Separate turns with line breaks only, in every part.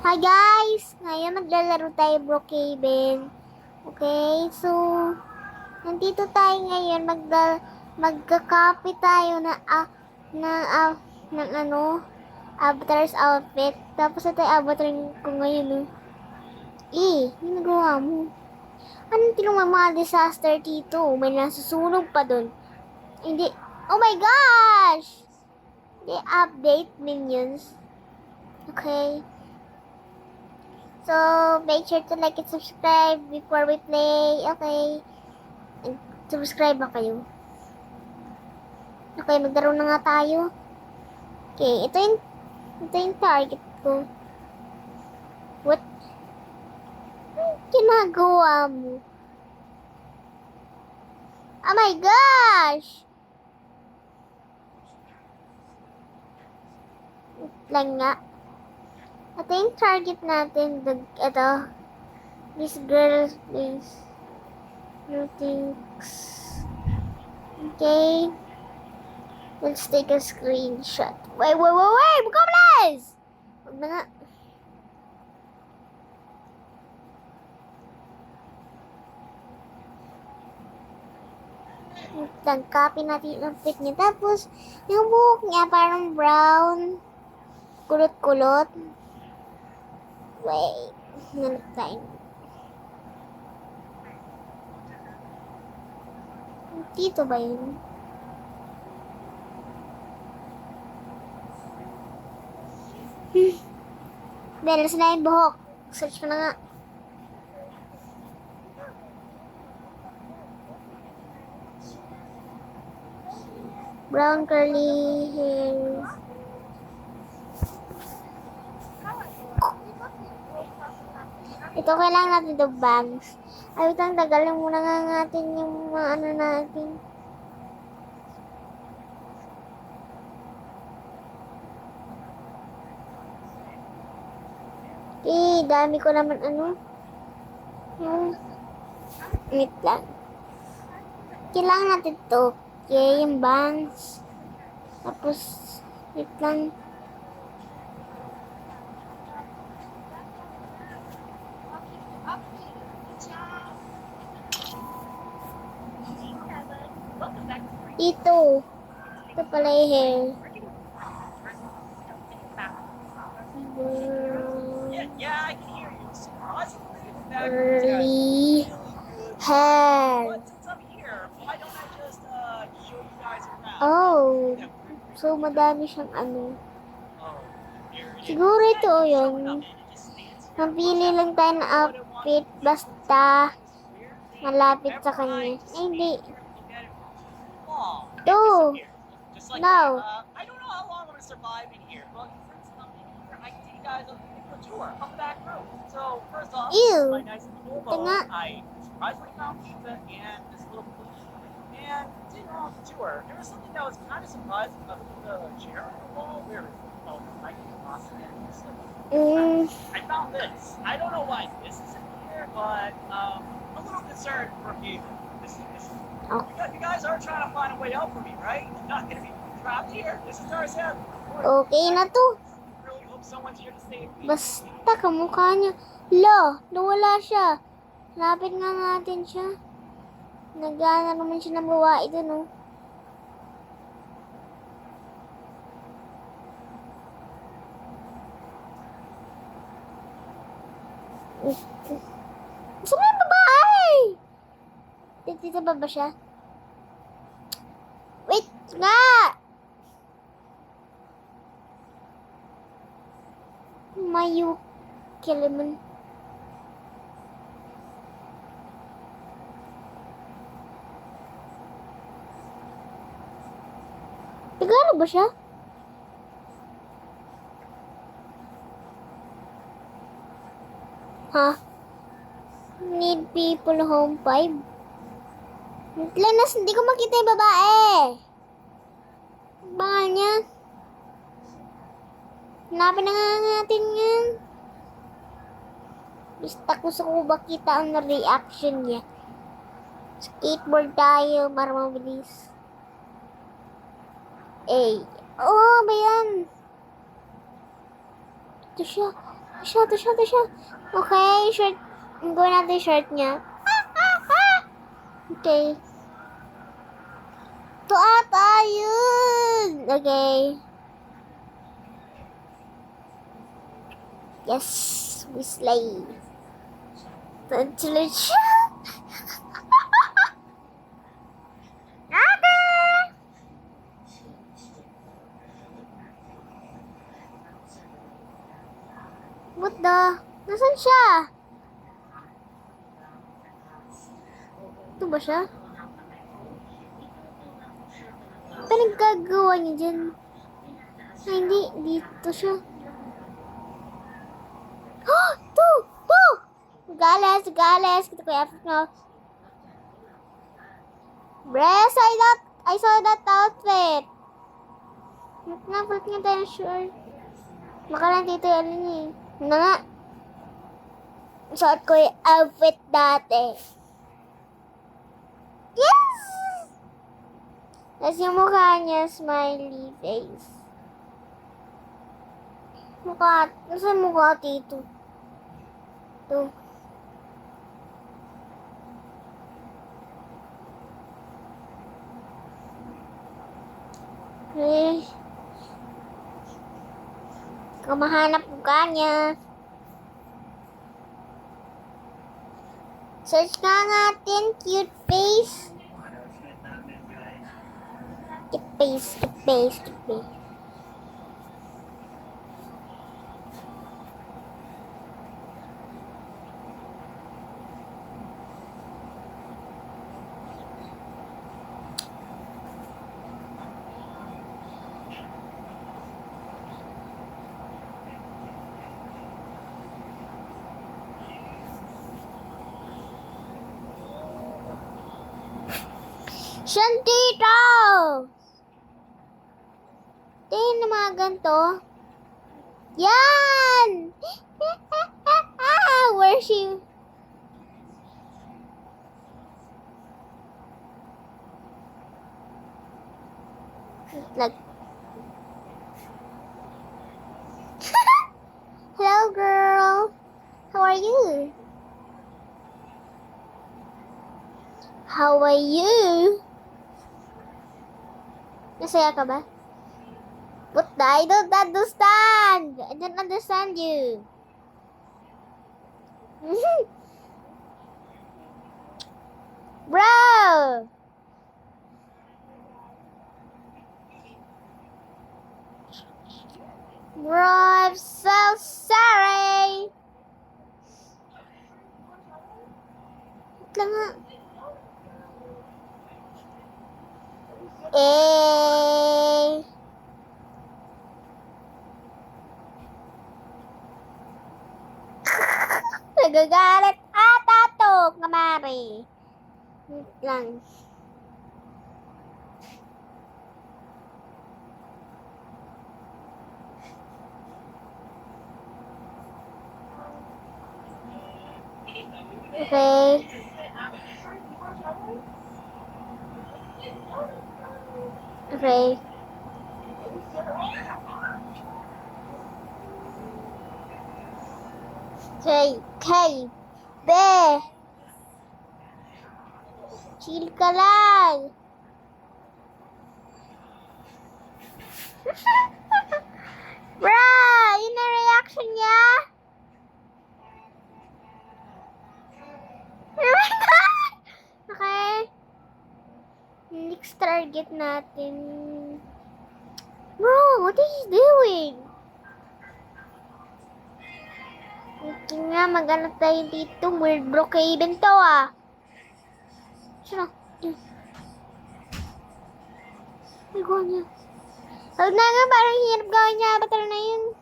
Hi guys! Ngayon maglalaro tayo Brookhaven. Okay, so nandito tayo ngayon magka-copy tayo na ng avatar's outfit. Tapos ito yung avatar ko ngayon. Yung nagawa mo. Anong tinong mga disaster dito? May nasusunog pa dun. Hindi. Oh my gosh! They update minions. Okay. So, make sure to like and subscribe before we play. Okay. And subscribe ba kayo? Okay, maglaro na nga tayo. Okay, ito yung target ko. What? Anong ginagawa mo? Oh my gosh! Wait lang nga. Ito yung target natin. Ito. This girl is thinks. Okay. Let's take a screenshot. Wait! Magkabilis! Huwag na nga. Copy natin yung fit niya. Tapos, yung buhok niya parang brown. Kulot-kulot. Wait. Nanap tayo. Dito ba yun? Beres na yung buhok. Search ko na nga. Brown curly hair. Ito kailangan natin ito bangs. Ay, itang tagalin muna nga natin yung mga ano natin. Dami ko naman ano. Wait lang. Kailangan natin ito. Okay, yung bangs. Tapos, wait lang. Ito pala yung hair. Curly hair. Oh, so madami siyang ano. Siguro ito yun. Napili lang tayo ng outfit basta malapit sa kanya. Hindi. Ito. No.
I don't know how long I'm going to survive in here, but since I'm in here, I can take you guys on a tour of the back room. So, first off,
Ew.
my nice little bowl, I surprisingly found pizza and this little cookie. And continuing on the tour, there was something that was kind of surprising about the chair on the wall. Where is it? Oh, I can toss it in. I found this. I don't know why this is in here, but I'm a little concerned for you.
Oh.
You guys are trying to find a way out for me, right? I'm not going to be trapped here. This is Tarzan.
Okay na to.
I really hope someone's here to save me.
Basta kamukha niya. Lo, nawala siya. Lapit nga natin siya. Nagana naman siya ng bawae dun, oh. Saan yung babae? Dito ba siya? Wait nga! Mayu Kiliman. Tagalog ba siya? Ha? Need people home 5? Lenas, hindi ko makita yung babae. Bangal niya. Hanapin na nga natin yan. Gusto ko makita ang reaction niya. Skateboard tayo para mabilis. Oh, ba yan? Ito siya. Ito siya. Okay, shirt. Gawin natin yung shirt niya. Okay. Ito ata yun. Okay. Yes, we slay. Tuloy siya. Nada! What the? Nasaan siya? Ito ba siya? Pinagkagawa niya dyan. Ay, hindi. Dito siya. Oh! Ito! Galas! Kita ko yung effort na. Bress, I saw that outfit. Palit nga tayo ng shirt. Baka lang dito yung alin eh. Ano nga? Suot ko yung outfit dati. Yes! Tapos yung mukha niya, smiley face. Nasa mukha dito? Ito. Okay. Kung mahanap mukha niya. Search nga natin, cute face. Cute face. Siyan dito! Tingin na mga ganito. Yan! Where's she? Like, hello girl. How are you? Masaya ka ba? But I don't understand. I don't understand you. Bro! Bro, I'm so sorry. Wait lang nga. Nagagalit ata to, kamari. Wait lang. Okay. Okay. Okay. Be. Chill ka lang. Bro, yun ang reaction niya. Oh my God! Okay. Next target natin. Bro, what is he doing? Okay nga, mag-ano tayo dito. Weird Brookhaven to ah. Sino? Ay, gawa niya. Huwag na nga, parang hirap gawin niya. Batal na yun.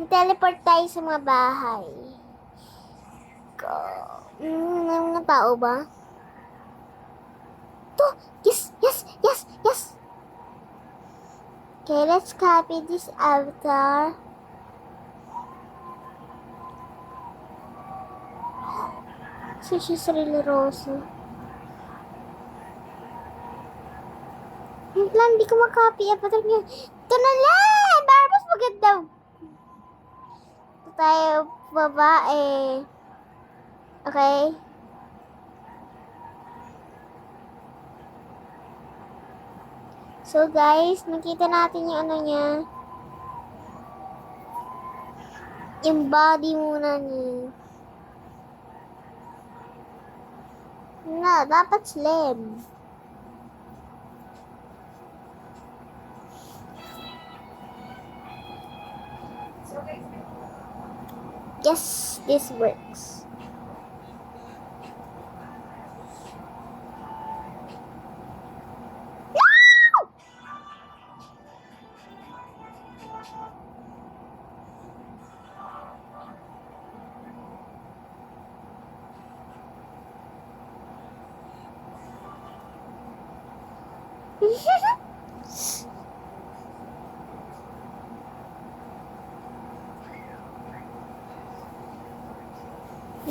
Teleport tayo sa mga bahay. Go. Mga tao ba? To! Yes! Okay, let's copy this avatar. So, she's really Rosa. Wait lang, di ko makopy avatar niya. Ito na lang! Barbas maganda. tayo babae. Okay? So guys, nakita natin yung ano niya. Yung body muna niya. Na, dapat slim. Yes, this works.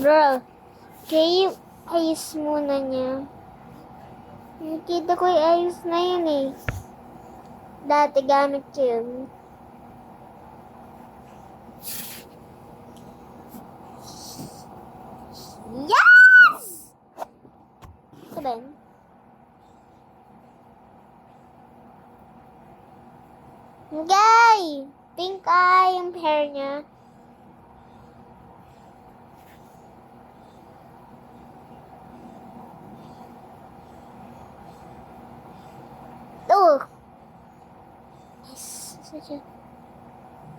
Bro, kaya ayos muna niya. Nakita ko yung ayos na yun eh. Dati gamit ko yun. Yes! Sabihin. Okay! Pink eye yung hair niya. Oh! Yes. Such a...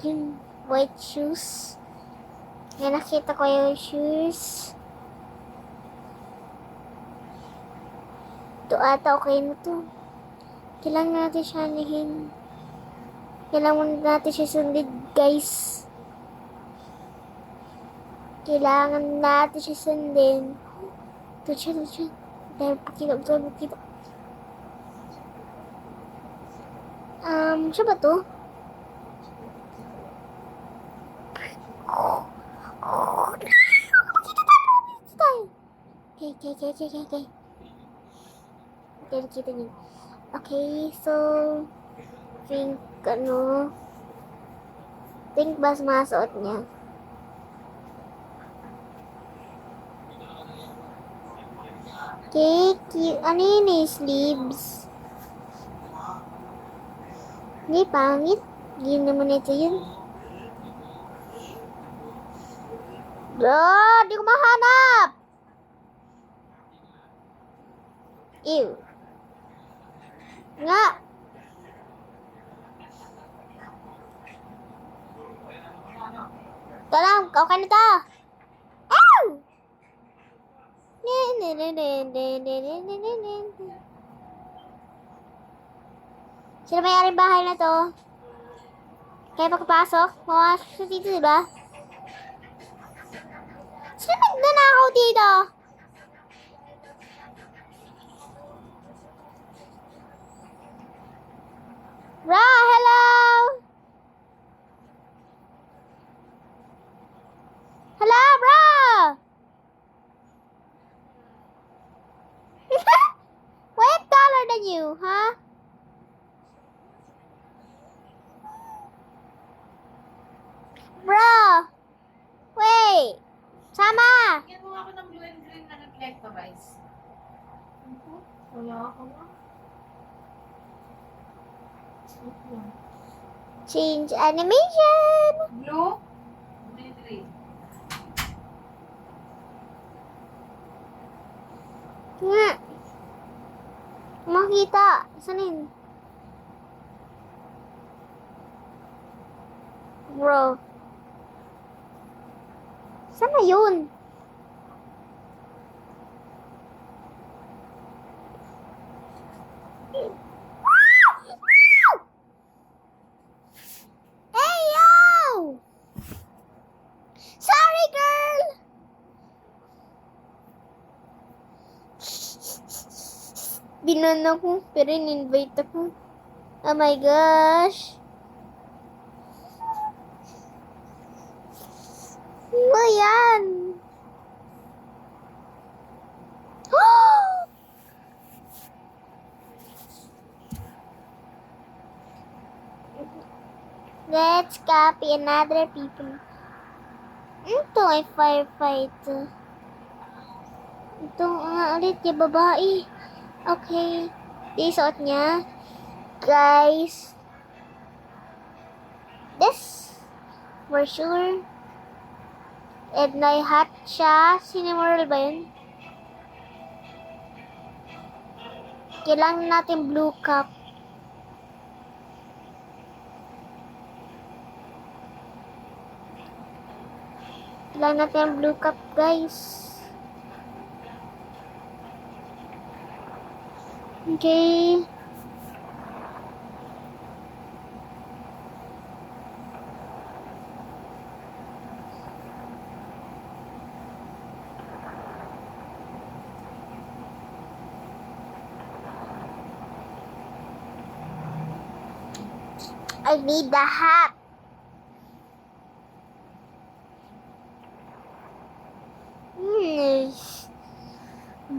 Yung white shoes. Yan, nakita ko yung shoes. Ito ata okay na to. Kailangan natin siya anihin. Kailangan natin siya sundin, guys. Kailangan natin siya sundin. Ito siya. Dahil pakita. Siya ba to? Okay. Kita niyo. Okay, so pink ba masuot niya? Okay, ano yun eh, sleeves. Hindi, pangit. Hindi naman ito yun. Bro, di ko mahanap! Ew. Nga. Ito lang, okay na to. Ew! Sino may-ari bahay na to? Kaya pagpasok, pumasok siya dito, diba? Sino nagnanakaw dito? Bra, hello! Hello, bro! Why I'm taller than you, huh? Bro! Wait! Sama!
Bigyan mo ako ng blue and green na reflectorize. Wala ako na.
Change animation!
Blue, green, green.
Nga. Makita. Saan yun? Bro. Saan na yun? Hey, yo! Sorry, girl! Binan ako, pero in-invite ako. Oh my gosh. Ano yan? Let's copy another people. Ito ay firefight. Ito nga ulit yung babae. Okay. Di suot niya. Guys. This. For sure. And may hat siya. Cinemoral ba yun? Kailangan natin blue cup. Kailangan natin ang blue cup, guys. Okay. I need the hat.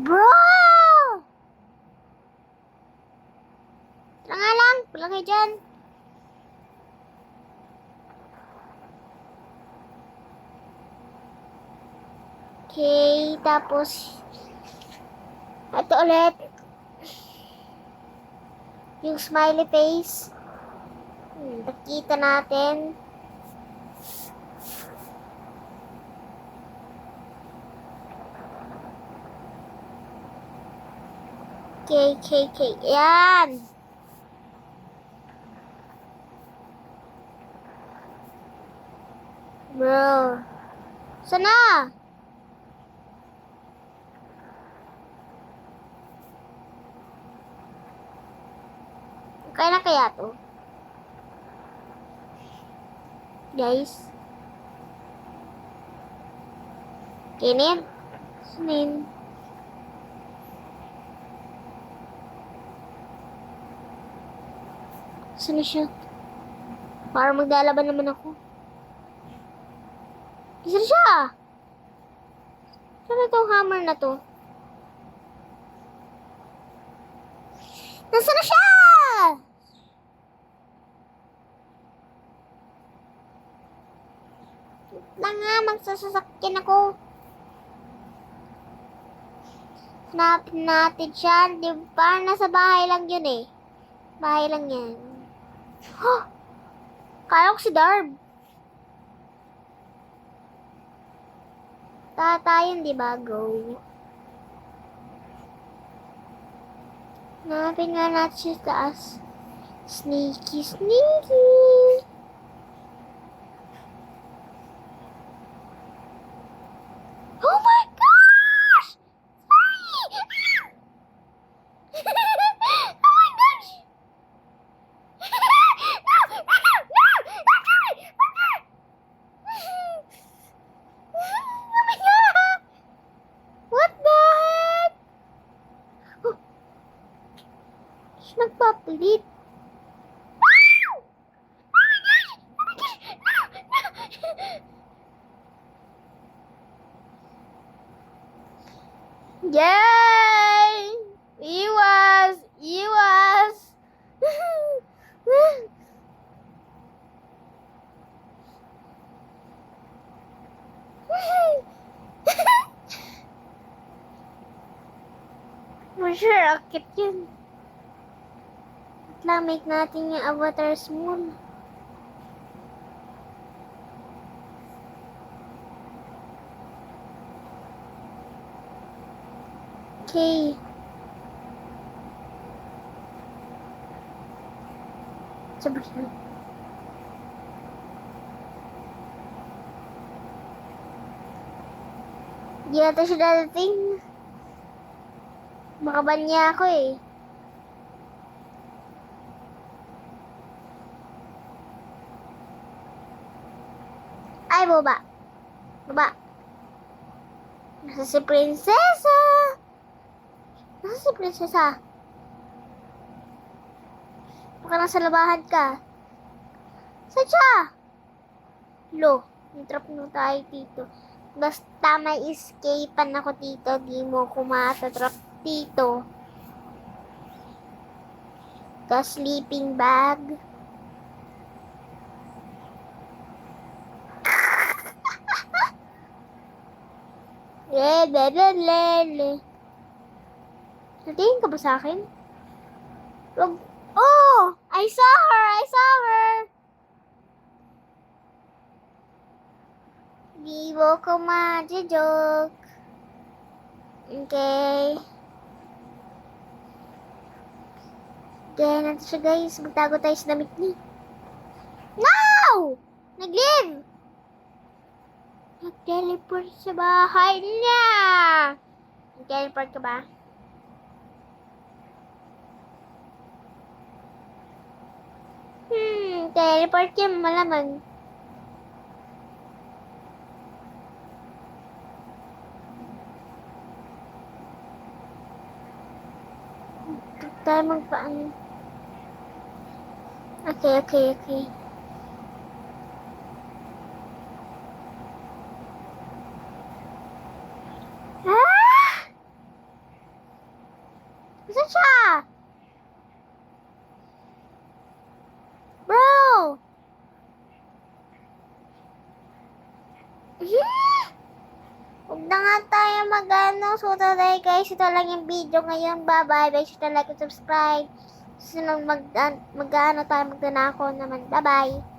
Bro! Tara nga lang. Pulang kayo dyan. Okay, tapos ito ulit. Yung smiley face. Nakita natin. KKK. Yan. Bro. Sana? Kaya na kaya to? Guys. Kinin. Sinin. Saan na siya? Para maglalaban naman ako. Isa na siya! Saan na itong hammer na to? Nasaan na siya? Lang nga, magsasasakyan ako. Hanapin natin siya. Di ba? Nasa bahay lang yun eh. Bahay lang yan. Huh! Kala ko si Darb. Tatayin, di ba? Go. Hanapin nga natin siya sa taas. Sneaky, sneaky. Oh my gosh! Sorry! Oh my gosh! No! No! No! Oh my god! What the heck? Oh. Siya nagpapalit. Wow! Oh my gosh! Oh my gosh! No! No! Yay! Iwas! Iwas! For sure, akit yun. At lang, make natin yung avatar small. Okay. Sabi siya. Di ata siya dadating. Makaban niya ako eh. Ay, baba. Baba. Nasa si Prinsesa. Nasa si Prinsesa. Baka nasa labahan ka. Saan siya? Lo, nitrap na tayo dito. Basta may escapean ako dito, di mo ko matatrap dito. The sleeping bag. Lelelelele. Natingin ka ba sa akin? Wag. Oh! I saw her! I saw her! Gibo ko ma-joke. Okay. Kaya natin siya guys. Magtago tayo sa damit ni. No! Nag-leave! Nag-teleport sa bahay niya! Nag-teleport ka ba? Teleport ka malamang. Tayo magpaano. Okay. Ah! Saan siya? Bro! Huwag na nga tayo mag-ano. So, tayo guys. Ito lang yung video ngayon. Bye-bye. Make sure to like and subscribe. Sunod mag-ano tayo. Magdanako naman. Bye-bye.